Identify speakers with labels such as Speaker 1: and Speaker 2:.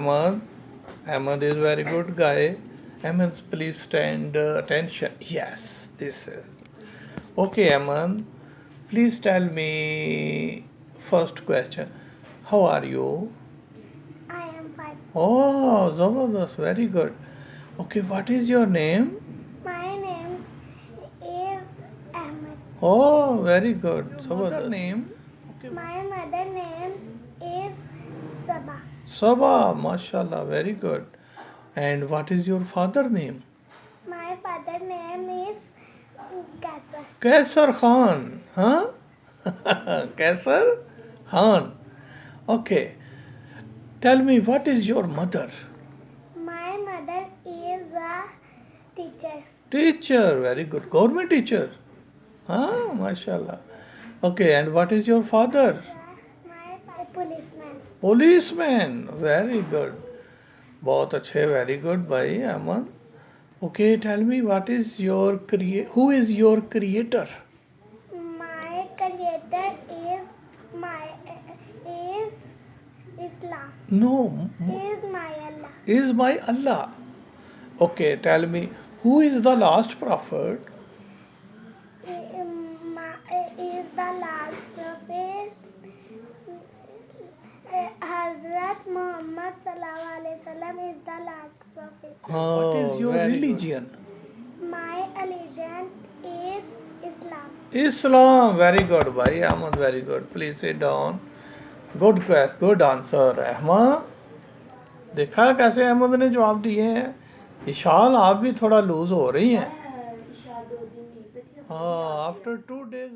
Speaker 1: Ahmad. Ahmad is very good guy. Ahmad, please stand attention. Yes, this is. Okay, Ahmad. Please tell me first question. How are you?
Speaker 2: I am fine.
Speaker 1: Oh, Zabardast, very good. Okay, what is your name?
Speaker 2: My name is Ahmed.
Speaker 1: Oh, very good. Zabardast. Name? Okay.
Speaker 2: My mother name is Sabah.
Speaker 1: Sabah, mashallah, very good. And what is your father name?
Speaker 2: My father name is Kaisar.
Speaker 1: Kaisar Khan. Huh? Kaisar Khan. Okay. Tell me, what is your mother?
Speaker 2: My mother is a teacher.
Speaker 1: Teacher, very good. Government teacher. Huh? Mashallah. Okay, and what is your father?
Speaker 2: My policeman.
Speaker 1: Policeman. Very good. बहुत अच्छे, very good भाई अमन. Okay, tell me what is your who is your creator?
Speaker 2: My creator is is Islam.
Speaker 1: No,
Speaker 2: Is my Allah.
Speaker 1: is my Allah. Okay, tell me who is the last prophet?
Speaker 2: Is the last prophet Hazrat Muhammad sallallahu alaihi wasallam is the last prophet.
Speaker 1: What is your religion?
Speaker 2: My religion is Islam.
Speaker 1: Islam. Very good, bhai. Ahmad, very good. Please sit down. Good question, good answer. Ahmad, देखा कैसे अहमद ने जवाब दिए हैं. इशाल, आप भी थोड़ा loose हो रही हैं. हाँ, आफ्टर 2 days